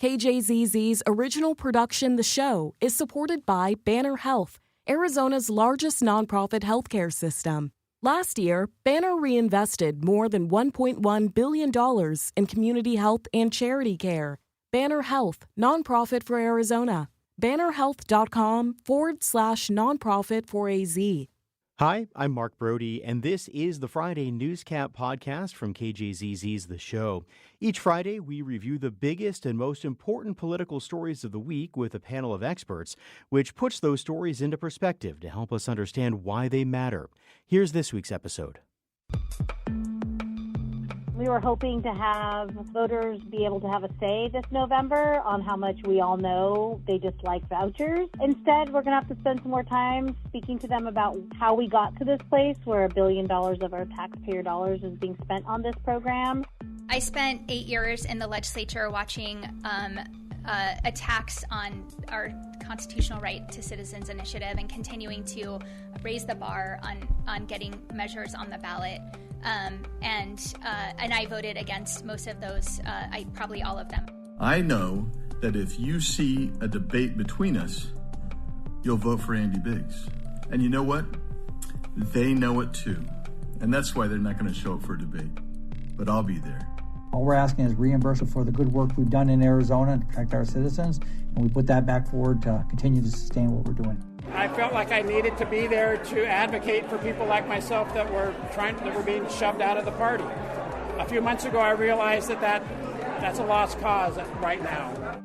KJZZ's original production, The Show, is supported by Banner Health, Arizona's largest nonprofit healthcare system. Last year, Banner reinvested more than $1.1 billion in community health and charity care. Banner Health, nonprofit for Arizona. bannerhealth.com/nonprofit for AZ. Hi, I'm Mark Brody, and this is the Friday Newscap podcast from KJZZ's The Show. Each Friday, we review the biggest and most important political stories of the week with a panel of experts, which puts those stories into perspective to help us understand why they matter. Here's this week's episode. We were hoping to have voters be able to have a say this November on how much we all know they dislike vouchers. Instead, we're going to have to spend some more time speaking to them about how we got to this place where $1 billion of our taxpayer dollars is being spent on this program. I spent 8 years in the legislature watching attacks on our constitutional right to citizens initiative and continuing to raise the bar on getting measures on the ballot. And I voted against most of those, probably all of them. I know that if you see a debate between us, you'll vote for Andy Biggs. And you know what? They know it too. And that's why they're not going to show up for a debate. But I'll be there. All we're asking is reimbursement for the good work we've done in Arizona to protect our citizens, and we put that back forward to continue to sustain what we're doing. I felt like I needed to be there to advocate for people like myself that were being shoved out of the party. A few months ago, I realized that's a lost cause right now.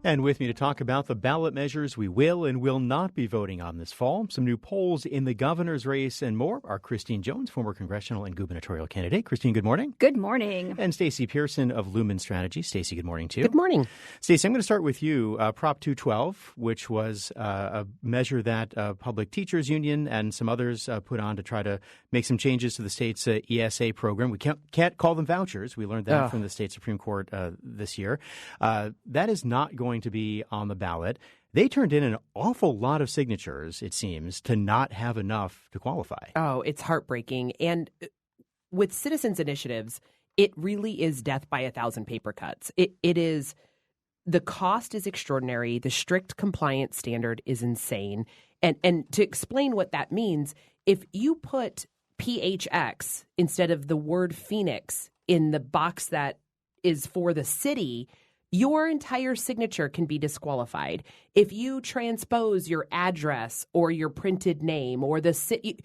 And with me to talk about the ballot measures we will and will not be voting on this fall, some new polls in the governor's race and more, are Christine Jones, former congressional and gubernatorial candidate. Christine, good morning. Good morning. And Stacy Pearson of Lumen Strategy. Stacy, good morning, too. Good morning. Stacy, I'm going to start with you. Prop 212, which was a measure that Public Teachers Union and some others put on to try to make some changes to the state's ESA program. We can't call them vouchers. We learned that from the state Supreme Court this year. That is not going to be on the ballot. They turned in an awful lot of signatures, it seems, to not have enough to qualify. Oh, it's heartbreaking. And with citizens initiatives, it really is death by 1,000 paper cuts. It is, the cost is extraordinary. The strict compliance standard is insane. And to explain what that means, if you put PHX instead of the word Phoenix in the box that is for the city, your entire signature can be disqualified. If you transpose your address or your printed name or the city,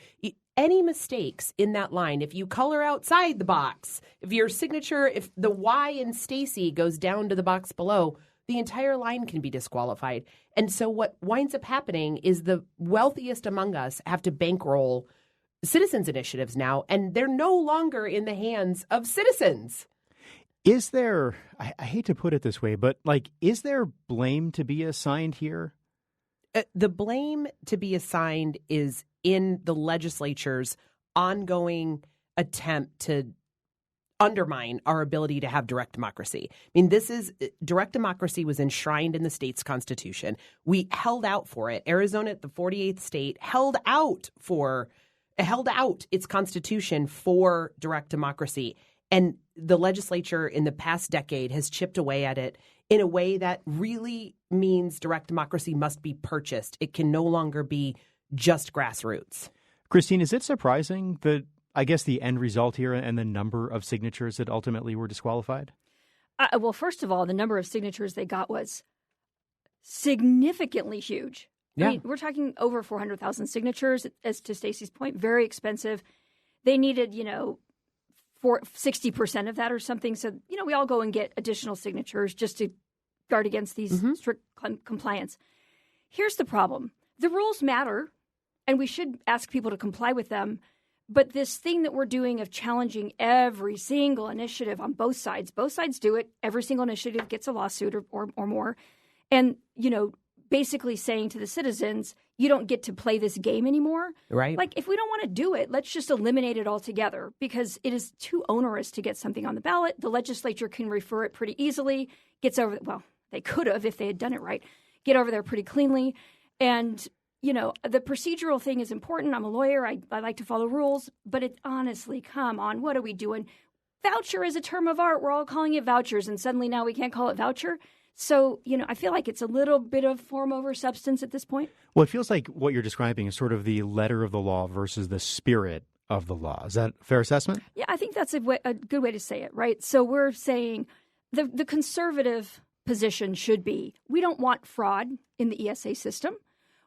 any mistakes in that line, if you color outside the box, if your signature, if the Y in Stacy goes down to the box below, the entire line can be disqualified. And so what winds up happening is the wealthiest among us have to bankroll citizens initiatives now, and they're no longer in the hands of citizens. Is there, I hate to put it this way, but is there blame to be assigned here? The blame to be assigned is in the legislature's ongoing attempt to undermine our ability to have direct democracy. I mean, direct democracy was enshrined in the state's constitution. We held out for it. Arizona, the 48th state, held out its constitution for direct democracy. And the legislature in the past decade has chipped away at it in a way that really means direct democracy must be purchased. It can no longer be just grassroots. Christine, is it surprising that, I guess, the end result here and the number of signatures that ultimately were disqualified? Well, first of all, the number of signatures they got was significantly huge. Yeah. I mean, we're talking over 400,000 signatures, as to Stacy's point, very expensive. They needed, 60% of that or something. So, we all go and get additional signatures just to guard against these strict compliance. Here's the problem. The rules matter, and we should ask people to comply with them. But this thing that we're doing of challenging every single initiative on both sides do it. Every single initiative gets a lawsuit or more. And, basically saying to the citizens, you don't get to play this game anymore. Right. If we don't want to do it, let's just eliminate it altogether because it is too onerous to get something on the ballot. The legislature can refer it pretty easily, they could have if they had done it right, get over there pretty cleanly. And, the procedural thing is important. I'm a lawyer. I like to follow rules. But honestly, come on, what are we doing? voucher is a term of art. We're all calling it vouchers, and suddenly now we can't call it voucher. So, I feel like it's a little bit of form over substance at this point. Well, it feels like what you're describing is sort of the letter of the law versus the spirit of the law. Is that a fair assessment? Yeah, I think that's a good way to say it, right? So we're saying the conservative position should be, we don't want fraud in the ESA system.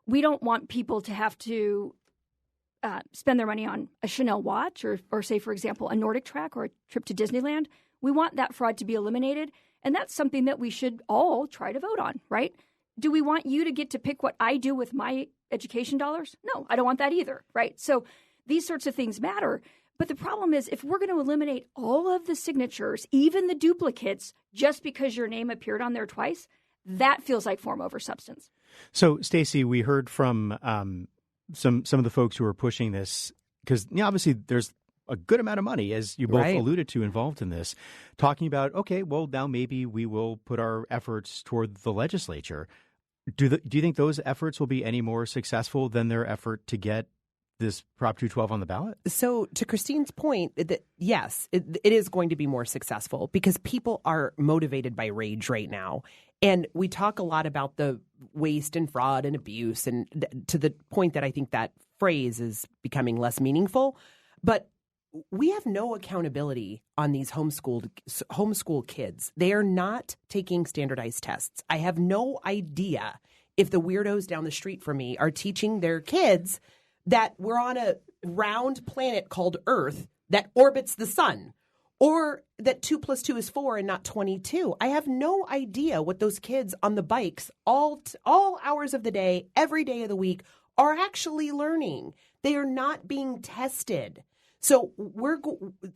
We don't want people to have to spend their money on a Chanel watch or say, for example, a Nordic track or a trip to Disneyland. We want that fraud to be eliminated. And that's something that we should all try to vote on, right? Do we want you to get to pick what I do with my education dollars? No, I don't want that either, right? So these sorts of things matter. But the problem is, if we're going to eliminate all of the signatures, even the duplicates, just because your name appeared on there twice, that feels like form over substance. So, Stacy, we heard from some of the folks who are pushing this, because obviously there's a good amount of money, as you both alluded to, involved in this, talking about, okay, well, now maybe we will put our efforts toward the legislature. Do you think those efforts will be any more successful than their effort to get this Prop 212 on the ballot? So to Christine's point, yes, it is going to be more successful because people are motivated by rage right now. And we talk a lot about the waste and fraud and abuse, and to the point that I think that phrase is becoming less meaningful. But we have no accountability on these homeschool kids. They are not taking standardized tests. I have no idea if the weirdos down the street from me are teaching their kids that we're on a round planet called Earth that orbits the sun, or that 2 + 2 is 4 and not 22. I have no idea what those kids on the bikes all hours of the day, every day of the week, are actually learning. They are not being tested. So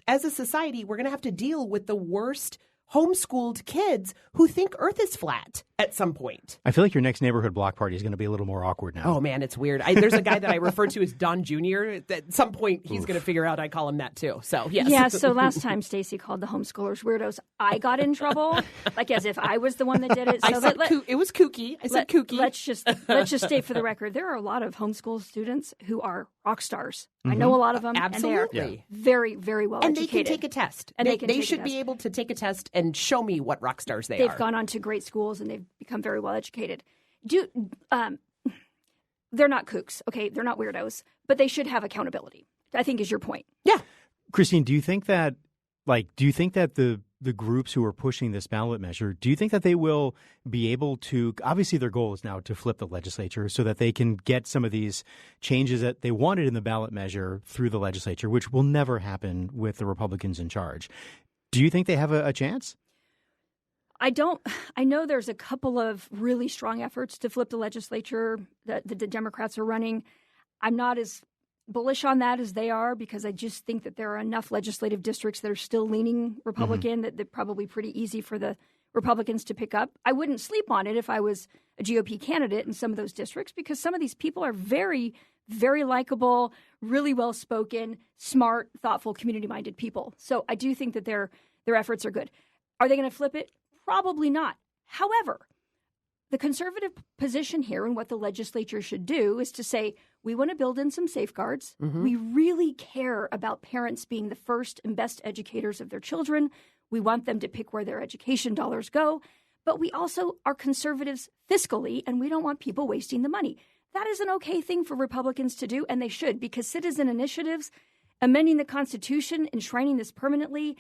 as a society, we're going to have to deal with the worst homeschooled kids who think Earth is flat at some point. I feel like your next neighborhood block party is going to be a little more awkward now. Oh, man, it's weird. There's a guy that I refer to as Don Jr. At some point, he's going to figure out I call him that, too. So, yes. Yeah, so last time Stacy called the homeschoolers weirdos, I got in trouble, like as if I was the one that did it. So it was kooky. I said kooky. Let's just state for the record, there are a lot of homeschool students who are rock stars. I know a lot of them. Absolutely. And they are very, very well educated. And they can take a test. And they should be able to take a test and show me what rock stars they are. They've gone on to great schools and they've become very well educated. They're not kooks, okay? They're not weirdos, but they should have accountability, I think is your point. Yeah. Christine, do you think that the groups who are pushing this ballot measure, do you think that they will be able to, obviously their goal is now to flip the legislature so that they can get some of these changes that they wanted in the ballot measure through the legislature, which will never happen with the Republicans in charge. Do you think they have a chance? I know there's a couple of really strong efforts to flip the legislature that the Democrats are running. I'm not as bullish on that as they are because I just think that there are enough legislative districts that are still leaning Republican that they're probably pretty easy for the Republicans to pick up. I wouldn't sleep on it if I was a GOP candidate in some of those districts because some of these people are very, very likable, really well-spoken, smart, thoughtful, community-minded people. So I do think that their efforts are good. Are they going to flip it? Probably not. However, the conservative position here and what the legislature should do is to say, we want to build in some safeguards. We really care about parents being the first and best educators of their children. We want them to pick where their education dollars go. But we also are conservatives fiscally, and we don't want people wasting the money. That is an okay thing for Republicans to do, and they should, because citizen initiatives, amending the Constitution, enshrining this permanently,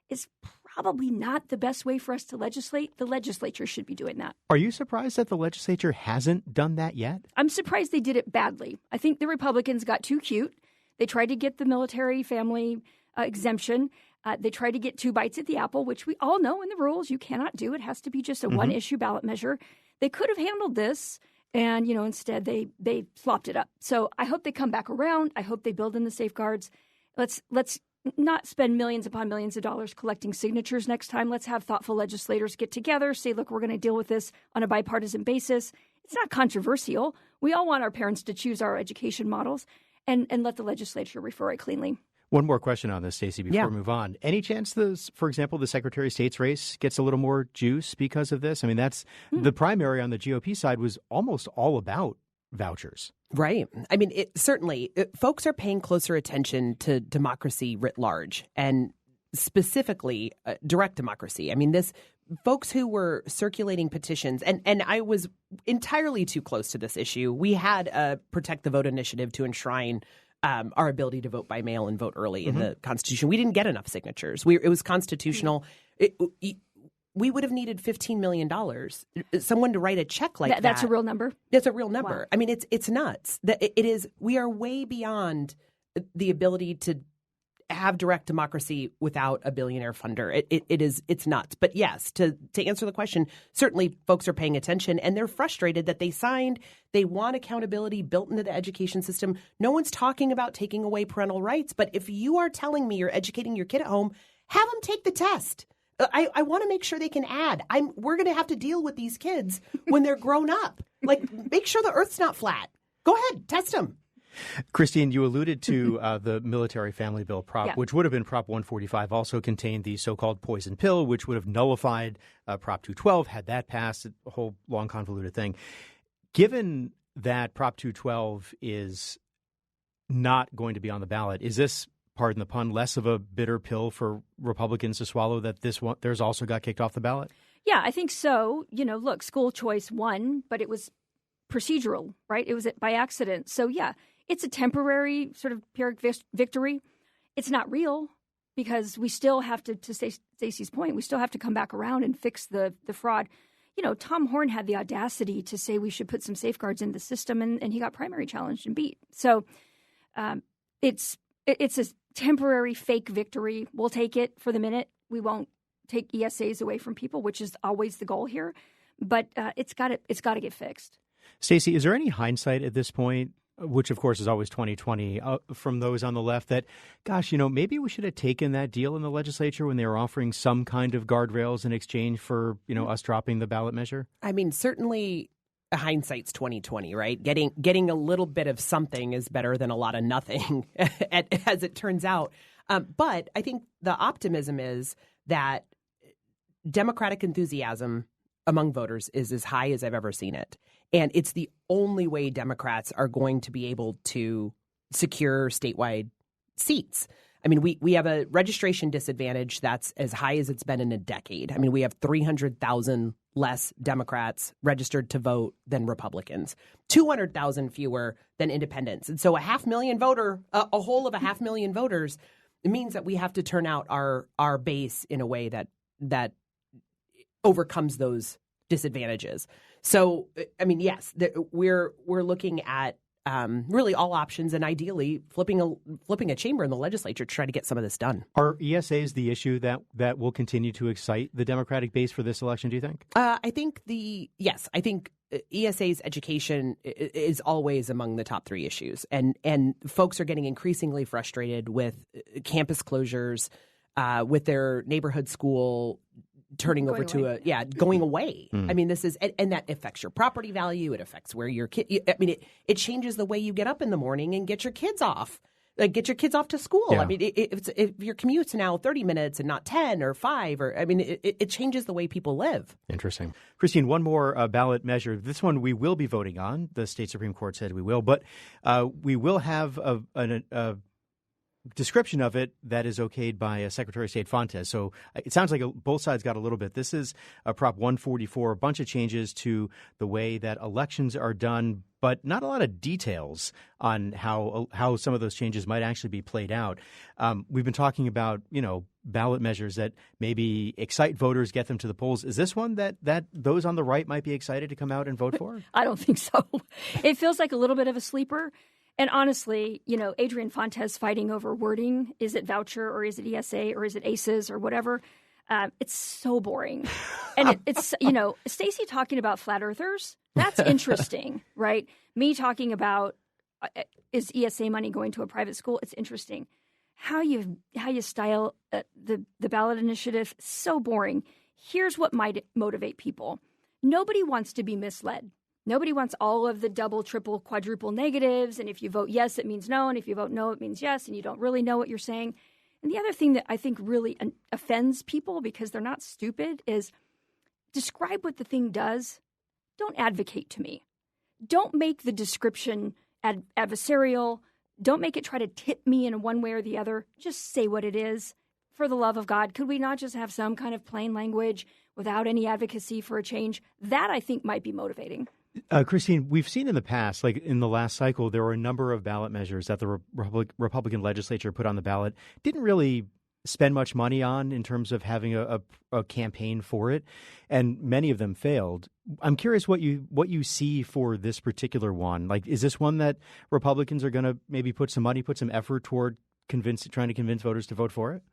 is probably not the best way for us to legislate. The legislature should be doing that. Are you surprised that the legislature hasn't done that yet? I'm surprised they did it badly. I think the Republicans got too cute. They tried to get the military family exemption. They tried to get 2 bites at the apple, which we all know in the rules you cannot do. It has to be just a one-issue ballot measure. They could have handled this, and instead they flopped it up. So I hope they come back around. I hope they build in the safeguards. Let's not spend millions upon millions of dollars collecting signatures next time. Let's have thoughtful legislators get together, say, look, we're going to deal with this on a bipartisan basis. It's not controversial. We all want our parents to choose our education models and let the legislature refer it cleanly. One more question on this, Stacy, before we move on. Any chance, for example, the Secretary of State's race gets a little more juice because of this? I mean, that's the primary on the GOP side was almost all about vouchers. Right. I mean, certainly folks are paying closer attention to democracy writ large. And specifically direct democracy. I mean, folks who were circulating petitions, and I was entirely too close to this issue. We had a Protect the Vote initiative to enshrine our ability to vote by mail and vote early in the Constitution. We didn't get enough signatures. It was constitutional. We would have needed $15 million. Someone to write a check like that. That's a real number? That's a real number. Wow. I mean, it's nuts. It is. We are way beyond the ability to have direct democracy without a billionaire funder. It's nuts. But yes, to answer the question, certainly folks are paying attention and they're frustrated that they want accountability built into the education system. No one's talking about taking away parental rights. But if you are telling me you're educating your kid at home, have them take the test. I want to make sure they can add. We're going to have to deal with these kids when they're grown up. Like, make sure the earth's not flat. Go ahead, test them. Christine, you alluded to the military family bill prop, which would have been Prop 145, also contained the so-called poison pill, which would have nullified Prop 212 had that passed, a whole long convoluted thing. Given that Prop 212 is not going to be on the ballot, is this, pardon the pun, less of a bitter pill for Republicans to swallow that theirs also got kicked off the ballot? Yeah, I think so. Look, school choice won, but it was procedural, right? It was by accident. So, yeah. It's a temporary sort of Pyrrhic victory. It's not real because we still have to Stacy's point, we still have to come back around and fix the fraud. Tom Horne had the audacity to say we should put some safeguards in the system, and he got primary challenged and beat. So it's a temporary fake victory. We'll take it for the minute. We won't take ESAs away from people, which is always the goal here. But it's got to get fixed. Stacy, is there any hindsight at this point, which of course is always 2020, from those on the left that, gosh, maybe we should have taken that deal in the legislature when they were offering some kind of guardrails in exchange for, us dropping the ballot measure? I mean, certainly hindsight's 2020, right? Getting a little bit of something is better than a lot of nothing, as it turns out. But I think the optimism is that Democratic enthusiasm among voters is as high as I've ever seen it. And it's the only way Democrats are going to be able to secure statewide seats. I mean, we have a registration disadvantage that's as high as it's been in a decade. I mean, we have 300,000 less Democrats registered to vote than Republicans, 200,000 fewer than independents. And so a 500,000 voter, a whole of 500,000 voters, it means that we have to turn out our base in a way that overcomes those disadvantages. So, I mean, yes, we're looking at really all options, and ideally flipping a chamber in the legislature to try to get some of this done. Are ESAs the issue that will continue to excite the Democratic base for this election, do you think? I think ESA's education is always among the top three issues, and folks are getting increasingly frustrated with campus closures, with their neighborhood school turning over to going away. I mean, this is, and that affects your property value. It affects where your kid, I mean, it changes the way you get up in the morning and get your kids off. To school. Yeah. I mean, if your commute's now 30 minutes and not 10 or 5, it changes the way people live. Interesting. Christine, one more ballot measure. This one we will be voting on. The state Supreme Court said we will, but we will have a description of it that is okayed by Secretary of State Fontes. So it sounds like both sides got a little bit. This is Prop 144, a bunch of changes to the way that elections are done, but not a lot of details on how some of those changes might actually be played out. We've been talking about, ballot measures that maybe excite voters, get them to the polls. Is this one that those on the right might be excited to come out and vote for? I don't think so. It feels like a little bit of a sleeper. And honestly, Adrian Fontes fighting over wording, is it voucher or is it ESA or is it ACEs or whatever? It's so boring. And it's, Stacy talking about flat earthers, that's interesting, right? Me talking about is ESA money going to a private school? It's interesting. How you style the ballot initiative, so boring. Here's what might motivate people. Nobody wants to be misled. Nobody wants all of the double, triple, quadruple negatives. And if you vote yes, it means no. And if you vote no, it means yes. And you don't really know what you're saying. And the other thing that I think really offends people because they're not stupid is describe what the thing does. Don't advocate to me. Don't make the description adversarial. Don't make it try to tip me in one way or the other. Just say what it is. for the love of God, could we not just have some kind of plain language without any advocacy for a change? That, I think, might be motivating. Christine, we've seen in the past, like in the last cycle, there were a number of ballot measures that the Republican legislature put on the ballot, didn't really spend much money on in terms of having a campaign for it, and many of them failed. I'm curious what you see for this particular one. Like, is this one that Republicans are going to maybe put some money, put some effort toward trying to convince voters to vote for it?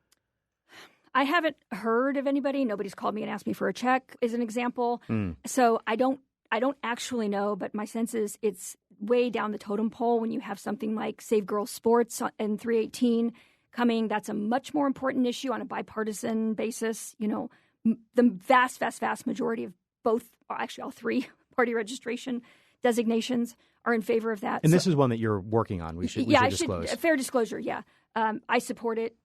I haven't heard of anybody. Nobody's called me and asked me for a check, as an example. So I don't actually know, but my sense is it's way down the totem pole when you have something like Save Girls Sports and 318 coming. That's a much more important issue on a bipartisan basis. You know, the vast majority of both, actually all three party registration designations are in favor of that. And this is one that you're working on. We should disclose. Fair disclosure, yeah. I support it.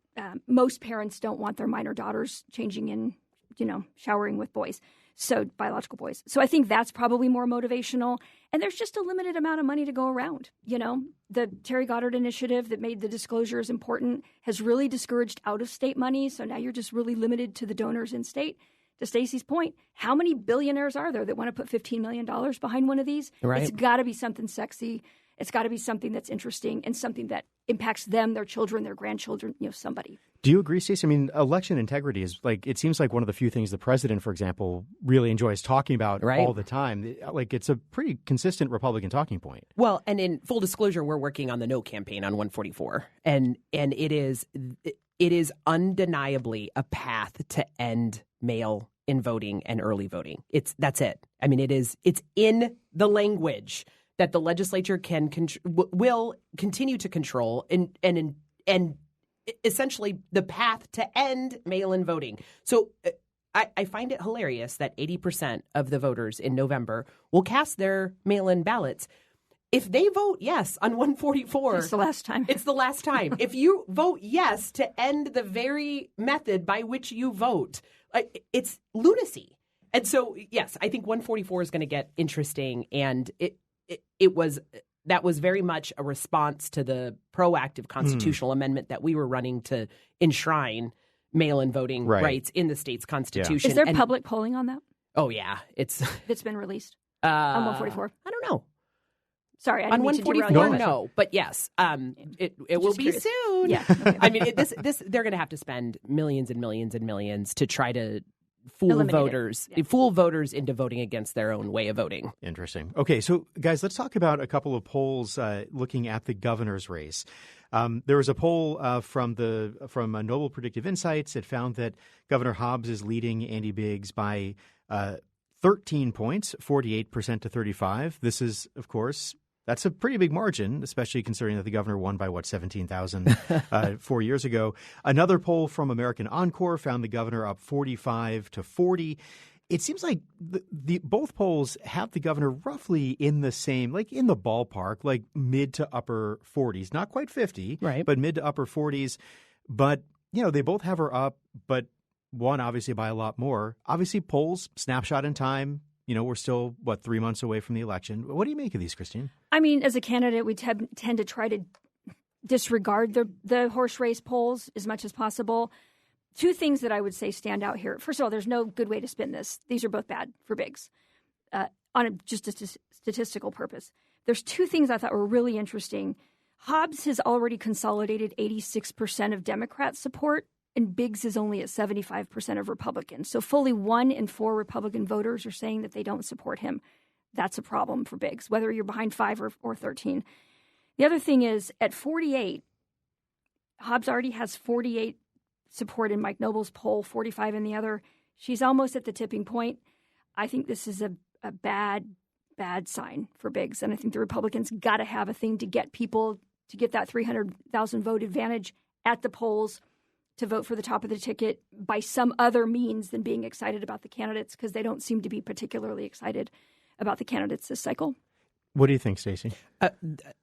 Most parents don't want their minor daughters changing in, showering with boys. So biological boys. So I think that's probably more motivational. And there's just a limited amount of money to go around. The Terry Goddard initiative that made the disclosures important has really discouraged out-of-state money. So now you're just really limited to the donors in state. To Stacy's point, how many billionaires are there that want to put $15 million behind one of these? Right. It's got to be something sexy. It's got to be something that's interesting and something that impacts them, their children, their grandchildren, somebody. Do you agree, Stacy? I mean, election integrity is it seems like one of the few things the president, for example, really enjoys talking about all the time. Like, it's a pretty consistent Republican talking point. Well, and in full disclosure, we're working on the no campaign on 144. And it is undeniably a path to end mail-in voting and early voting. That's it. I mean, it's in the language that the legislature will continue to control and essentially the path to end mail-in voting. So I find it hilarious that 80% of the voters in November will cast their mail-in ballots. If they vote yes on 144, it's the last time. It's the last time. If you vote yes to end the very method by which you vote, it's lunacy. And so, yes, I think 144 is going to get interesting, and that was very much a response to the proactive constitutional amendment that we were running to enshrine mail-in voting rights in the state's constitution. Is there public polling on that? Oh, yeah. It's been released on 144? I don't know. Sorry, I on didn't mean to derail 144, you. no. But yes, it will be curious. soon. Yeah. Okay. I mean, they're going to have to spend millions and millions and millions to try to fool voters into voting against their own way of voting. Interesting. Okay, so guys, let's talk about a couple of polls looking at the governor's race. There was a poll from Noble Predictive Insights. It found that Governor Hobbs is leading Andy Biggs by 13 points, 48% to 35. This is, of course, that's a pretty big margin, especially considering that the governor won by, 17,000 4 years ago. Another poll from American Encore found the governor up 45 to 40. It seems like both polls have the governor roughly in the same, like in the ballpark, like mid to upper 40s. Not quite 50, right, but mid to upper 40s. But, they both have her up, but one obviously by a lot more. Obviously, polls, snapshot in time. We're still, 3 months away from the election. What do you make of these, Christine? I mean, as a candidate, we tend to try to disregard the horse race polls as much as possible. Two things that I would say stand out here. First of all, there's no good way to spin this. These are both bad for Biggs on just a statistical purpose. There's two things I thought were really interesting. Hobbs has already consolidated 86% of Democrat support, and Biggs is only at 75% of Republicans. So fully 1 in 4 Republican voters are saying that they don't support him. That's a problem for Biggs, whether you're behind 5 or 13. The other thing is, at 48, Hobbs already has 48 support in Mike Noble's poll, 45 in the other. She's almost at the tipping point. I think this is a bad sign for Biggs. And I think the Republicans got to have a thing to get people to get that 300,000 vote advantage at the polls to vote for the top of the ticket by some other means than being excited about the candidates, because they don't seem to be particularly excited about the candidates this cycle. What do you think, Stacy?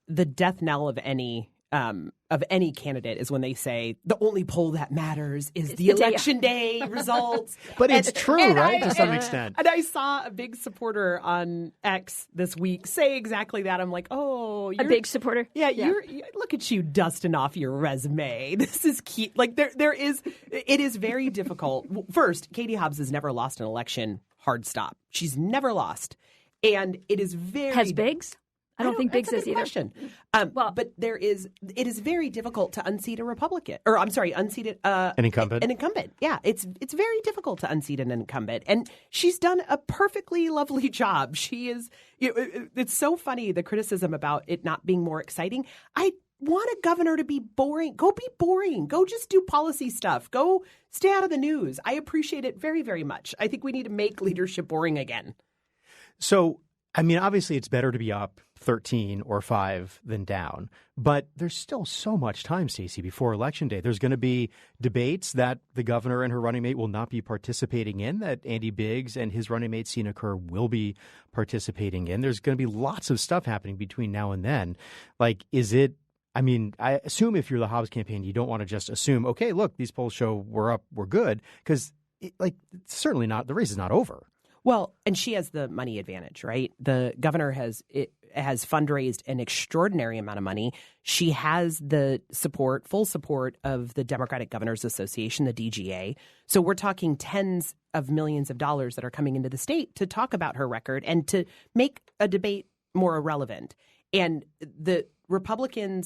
The death knell of any of any candidate is when they say the only poll that matters is the election day results. But it's true, right? To some extent. And I saw a big supporter on X this week say exactly that. I'm like, oh, you're a big supporter. Yeah, you look at you dusting off your resume. This is cute. Like it is very difficult. First, Katie Hobbs has never lost an election. Hard stop. She's never lost. And it is very... Has Biggs? I don't think Biggs is either. Question. But it is very difficult to unseat a Republican. Or, I'm sorry, unseat an incumbent. An incumbent. Yeah, it's very difficult to unseat an incumbent. And she's done a perfectly lovely job. She is... It's so funny, the criticism about it not being more exciting. I want a governor to be boring. Go be boring. Go just do policy stuff. Go stay out of the news. I appreciate it very, very much. I think we need to make leadership boring again. So, I mean, obviously it's better to be up 13 or 5 than down. But there's still so much time, Stacy, before Election Day. There's going to be debates that the governor and her running mate will not be participating in, that Andy Biggs and his running mate, Sina Kerr, will be participating in. There's going to be lots of stuff happening between now and then. Like, I assume if you're the Hobbs campaign, you don't want to just assume, okay, look, these polls show we're up, we're good, because it's certainly not, the race is not over. Well, and she has the money advantage, right? The governor has fundraised an extraordinary amount of money. She has the full support of the Democratic Governors Association, the DGA. So we're talking tens of millions of dollars that are coming into the state to talk about her record and to make a debate more relevant. And the Republican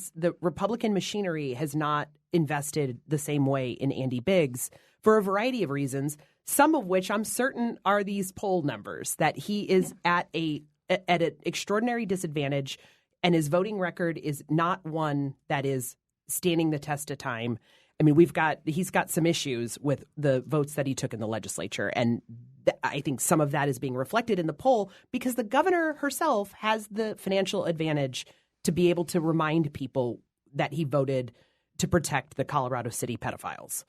machinery has not invested the same way in Andy Biggs for a variety of reasons, some of which I'm certain are these poll numbers, that he is at an extraordinary disadvantage and his voting record is not one that is standing the test of time. I mean, he's got some issues with the votes that he took in the legislature. And I think some of that is being reflected in the poll because the governor herself has the financial advantage to be able to remind people that he voted to protect the Colorado City pedophiles.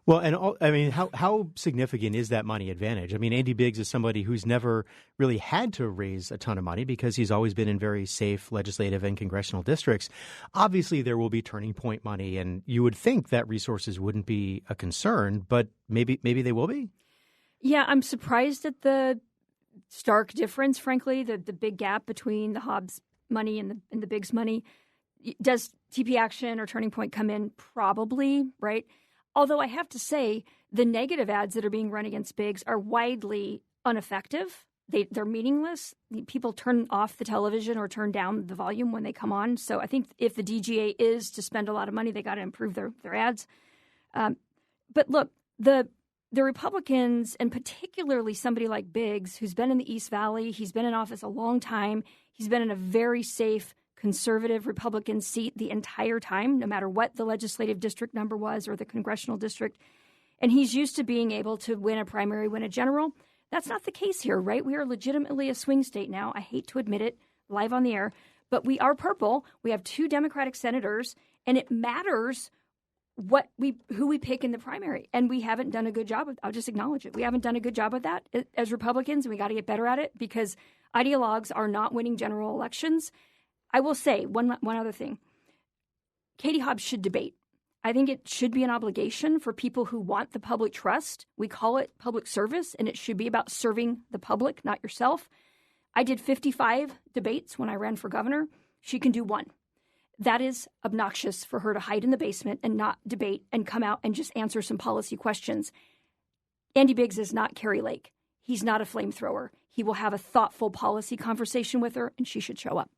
Well, and how significant is that money advantage? I mean, Andy Biggs is somebody who's never really had to raise a ton of money because he's always been in very safe legislative and congressional districts. Obviously, there will be turning point money, and you would think that resources wouldn't be a concern, but maybe they will be. Yeah, I'm surprised at the stark difference, frankly, the big gap between the Hobbs money and the Biggs money. Does TP Action or Turning Point come in? Probably, right? Although I have to say, the negative ads that are being run against Biggs are widely ineffective. They're meaningless. People turn off the television or turn down the volume when they come on. So I think if the DGA is to spend a lot of money, they got to improve their ads. But look, the Republicans, and particularly somebody like Biggs, who's been in the East Valley, he's been in office a long time. He's been in a very safe conservative Republican seat the entire time, no matter what the legislative district number was or the congressional district. And he's used to being able to win a primary, win a general. That's not the case here, right? We are legitimately a swing state now. I hate to admit it live on the air, but we are purple. We have 2 Democratic senators, and it matters who we pick in the primary. And we haven't done a good job I'll just acknowledge it. We haven't done a good job of that as Republicans, and we got to get better at it because ideologues are not winning general elections. I will say one other thing. Katie Hobbs should debate. I think it should be an obligation for people who want the public trust. We call it public service, and it should be about serving the public, not yourself. I did 55 debates when I ran for governor. She can do 1. That is obnoxious for her to hide in the basement and not debate and come out and just answer some policy questions. Andy Biggs is not Carrie Lake. He's not a flamethrower. He will have a thoughtful policy conversation with her, and she should show up.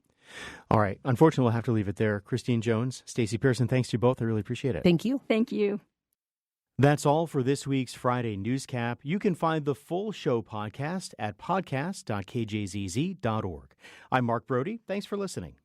All right. Unfortunately, we'll have to leave it there. Christine Jones, Stacy Pearson, thanks to you both. I really appreciate it. Thank you. Thank you. That's all for this week's Friday Newscap. You can find the full show podcast at podcast.kjzz.org. I'm Mark Brody. Thanks for listening.